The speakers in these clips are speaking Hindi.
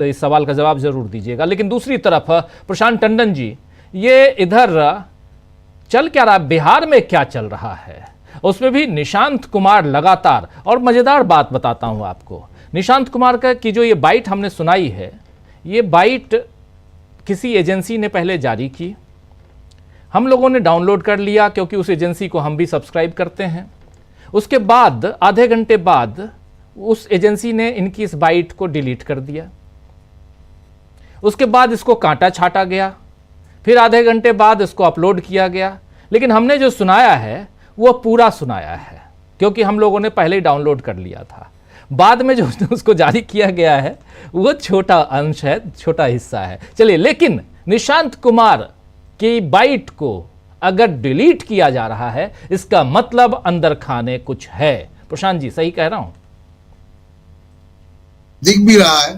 तो इस सवाल का जवाब जरूर दीजिएगा। लेकिन दूसरी तरफ प्रशांत टंडन जी, ये इधर चल क्या रहा, बिहार में क्या चल रहा है, उसमें भी निशांत कुमार लगातार, और मजेदार बात बताता हूं आपको, निशांत कुमार का की जो ये बाइट हमने सुनाई है, ये बाइट किसी एजेंसी ने पहले जारी की, हम लोगों ने डाउनलोड कर लिया क्योंकि उस एजेंसी को हम भी सब्सक्राइब करते हैं। उसके बाद आधे घंटे बाद उस एजेंसी ने इनकी इस बाइट को डिलीट कर दिया। उसके बाद इसको काटा छाटा गया, फिर आधे घंटे बाद इसको अपलोड किया गया। लेकिन हमने जो सुनाया है वो पूरा सुनाया है, क्योंकि हम लोगों ने पहले ही डाउनलोड कर लिया था। बाद में जो उसको जारी किया गया है वो छोटा अंश है, छोटा हिस्सा है। चलिए, लेकिन निशांत कुमार की बाइट को अगर डिलीट किया जा रहा है, इसका मतलब अंदर खाने कुछ है। प्रशांत जी, सही कह रहा हूं? दिख भी रहा है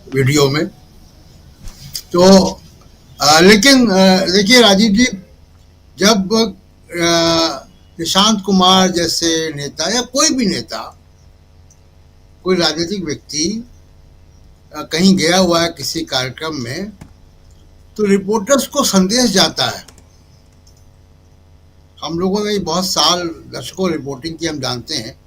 वीडियो में तो लेकिन देखिए राजीव जी, जब निशांत कुमार जैसे नेता या कोई भी नेता, कोई राजनीतिक व्यक्ति कहीं गया हुआ है किसी कार्यक्रम में, तो रिपोर्टर्स को संदेश जाता है। हम लोगों ने बहुत साल दशकों रिपोर्टिंग की, हम जानते हैं।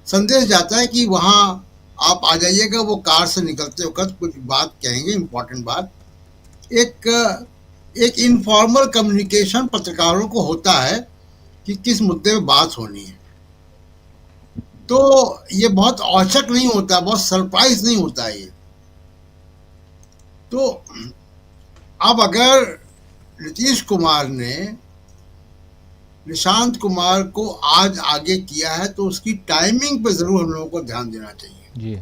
संदेश जाता है कि वहाँ आप आ जाइएगा। वो कार से निकलते वक्त कुछ बात कहेंगे, इंपॉर्टेंट बात। एक इनफॉर्मल कम्युनिकेशन पत्रकारों को होता है कि किस मुद्दे में बात होनी है। तो ये बहुत औचक नहीं होता, बहुत सरप्राइज नहीं होता ये। तो अब अगर नीतीश कुमार ने निशांत कुमार को आज आगे किया है तो उसकी टाइमिंग पे जरूर हम लोगों को ध्यान देना चाहिए जी।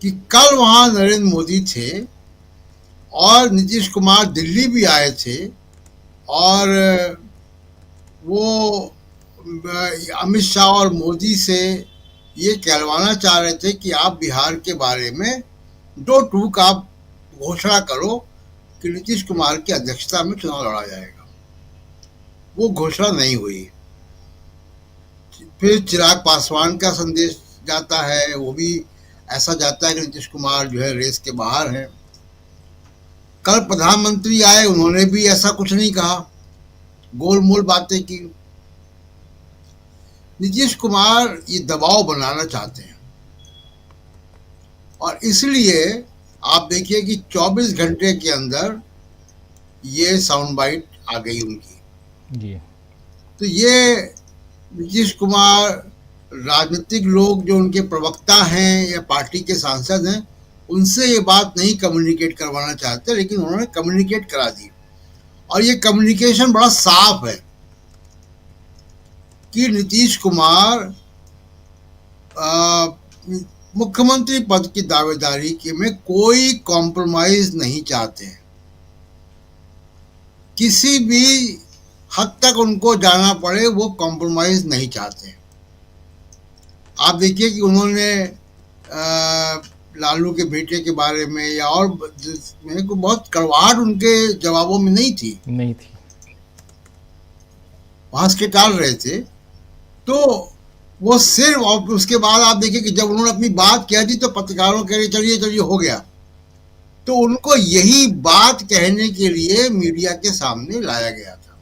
कि कल वहां नरेंद्र मोदी थे और नीतीश कुमार दिल्ली भी आए थे, और वो अमित शाह और मोदी से ये कहलवाना चाह रहे थे कि आप बिहार के बारे में दो टूक आप घोषणा करो कि नीतीश कुमार की अध्यक्षता में चुनाव लड़ा जाएगा। वो घोषणा नहीं हुई। फिर चिराग पासवान का संदेश जाता है, वो भी ऐसा जाता है कि नीतीश कुमार जो है रेस के बाहर है। कल प्रधानमंत्री आए, उन्होंने भी ऐसा कुछ नहीं कहा, गोलमोल बातें की। नीतीश कुमार ये दबाव बनाना चाहते हैं, और इसलिए आप देखिए कि 24 घंटे के अंदर ये साउंड बाइट आ गई उनकी जी। तो ये नीतीश कुमार, राजनीतिक लोग जो उनके प्रवक्ता हैं या पार्टी के सांसद हैं, उनसे ये बात नहीं कम्युनिकेट करवाना चाहते, लेकिन उन्होंने कम्युनिकेट करा दी। और ये कम्युनिकेशन बड़ा साफ है कि नीतीश कुमार मुख्यमंत्री पद की दावेदारी के में कोई कॉम्प्रोमाइज नहीं चाहते हैं। किसी भी हद तक उनको जाना पड़े, वो कॉम्प्रोमाइज नहीं चाहते। आप देखिए कि उन्होंने लालू के बेटे के बारे में या और में को बहुत कड़वाहट उनके जवाबों में नहीं थी, हंस के टाल रहे थे। तो वो सिर्फ, और उसके बाद आप देखिए कि जब उन्होंने अपनी बात कह दी तो पत्रकारों कह रहे चलिए चलिए हो गया। तो उनको यही बात कहने के लिए मीडिया के सामने लाया गया था।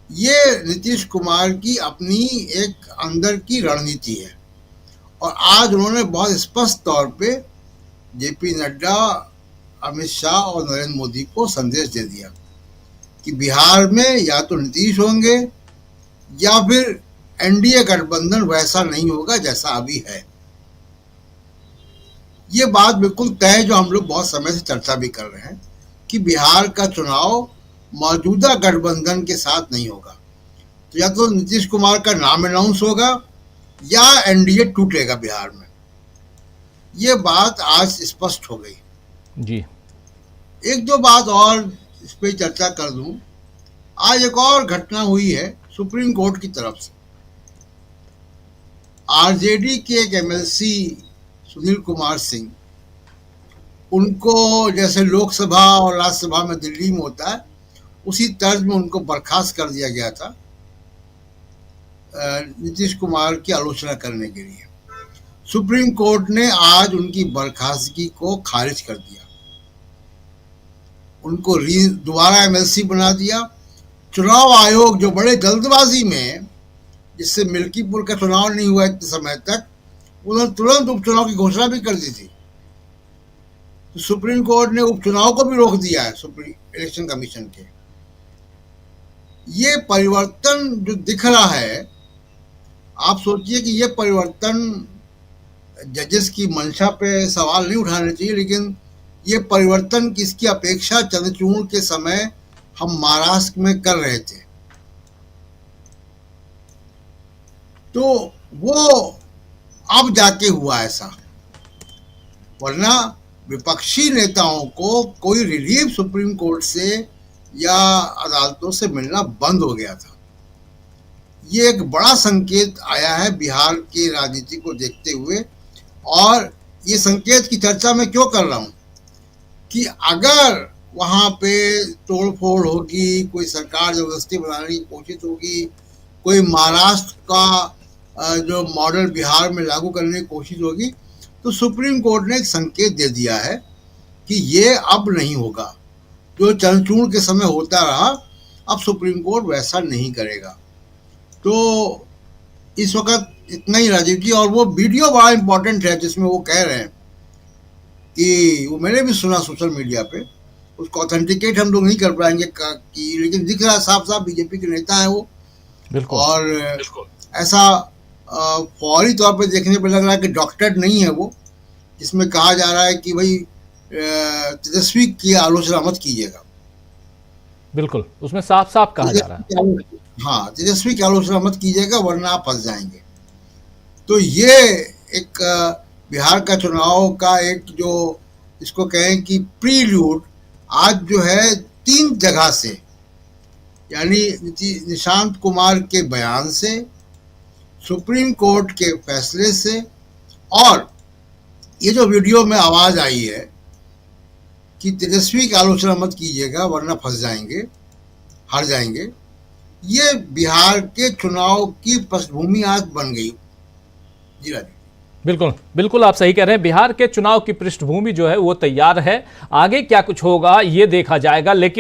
ये नीतीश कुमार की अपनी एक अंदर की रणनीति है, और आज उन्होंने बहुत स्पष्ट तौर पे जेपी नड्डा, अमित शाह और नरेंद्र मोदी को संदेश दे दिया कि बिहार में या तो नीतीश होंगे या फिर एनडीए गठबंधन वैसा नहीं होगा जैसा अभी है। ये बात बिल्कुल तय है, जो हम लोग बहुत समय से चर्चा भी कर रहे हैं कि बिहार का चुनाव मौजूदा गठबंधन के साथ नहीं होगा। तो या तो नीतीश कुमार का नाम अनाउंस होगा या एनडीए टूटेगा बिहार में। ये बात आज स्पष्ट हो गई जी। एक दो बात और इस पे चर्चा कर दूं। आज एक और घटना हुई है सुप्रीम कोर्ट की तरफ से। आरजेडी के एक एमएलसी सुनील कुमार सिंह, उनको जैसे लोकसभा और राज्यसभा में दिल्ली में होता है, उसी तर्ज में उनको बर्खास्त कर दिया गया था नीतीश कुमार की आलोचना करने के लिए। सुप्रीम कोर्ट ने आज उनकी बर्खास्तगी को खारिज कर दिया, उनको दोबारा एमएलसी बना दिया। चुनाव आयोग जो बड़े जल्दबाजी में, जिससे मिल्कीपुर का चुनाव नहीं हुआ इतने समय तक, उन्होंने तुरंत उपचुनाव की घोषणा भी कर दी थी। तो सुप्रीम कोर्ट ने उपचुनाव को भी रोक दिया है सुप्रीम इलेक्शन कमीशन के। ये परिवर्तन जो दिख रहा है, आप सोचिए कि ये परिवर्तन जजेस की मंशा पे सवाल नहीं उठाने चाहिए, लेकिन ये परिवर्तन किसकी अपेक्षा चंद्रचूड़ के समय हम महाराष्ट्र में कर रहे थे। तो वो अब जाके हुआ ऐसा, वरना विपक्षी नेताओं को कोई रिलीफ सुप्रीम कोर्ट से या अदालतों से मिलना बंद हो गया था। ये एक बड़ा संकेत आया है बिहार की राजनीति को देखते हुए। और ये संकेत की चर्चा मैं क्यों कर रहा हूं कि अगर वहां पे तोड़फोड़ होगी, कोई सरकार जबरदस्ती बनाने की कोशिश होगी, कोई महाराष्ट्र का जो मॉडल बिहार में लागू करने की कोशिश होगी, तो सुप्रीम कोर्ट ने एक संकेत दे दिया है कि ये अब नहीं होगा। जो चंद्रचूड़ के समय होता रहा, अब सुप्रीम कोर्ट वैसा नहीं करेगा। तो इस वक्त इतना ही राजीव जी। और वो वीडियो बड़ा इंपॉर्टेंट है जिसमें वो कह रहे हैं कि, वो मैंने भी सुना सोशल मीडिया पे, उसको ऑथेंटिकेट हम लोग नहीं कर पाएंगे कि, लेकिन दिख रहा है साफ साफ बीजेपी के नेता है वो। बिल्कुल। और ऐसा फौरी तौर पे देखने पे लग रहा है कि डॉक्टरेट नहीं है वो, जिसमें कहा जा रहा है कि भाई तेजस्वी की आलोचना मत कीजिएगा। बिल्कुल, उसमें साफ साफ कहा जा रहा है। हाँ, तेजस्वी की आलोचना मत कीजिएगा वरना आप फंस जाएंगे। तो ये एक बिहार का चुनाव का एक, जो इसको कहें कि प्रील्यूड, आज जो है 3 जगह से, यानी निशांत कुमार के बयान से, सुप्रीम कोर्ट के फैसले से, और ये जो वीडियो में आवाज आई है कि तेजस्वी की आलोचना मत कीजिएगा वरना फंस जाएंगे, हार जाएंगे, ये बिहार के चुनाव की पृष्ठभूमि आज बन गई। जी राजीव। बिल्कुल बिल्कुल, आप सही कह रहे हैं। बिहार के चुनाव की पृष्ठभूमि जो है वो तैयार है। आगे क्या कुछ होगा ये देखा जाएगा, लेकिन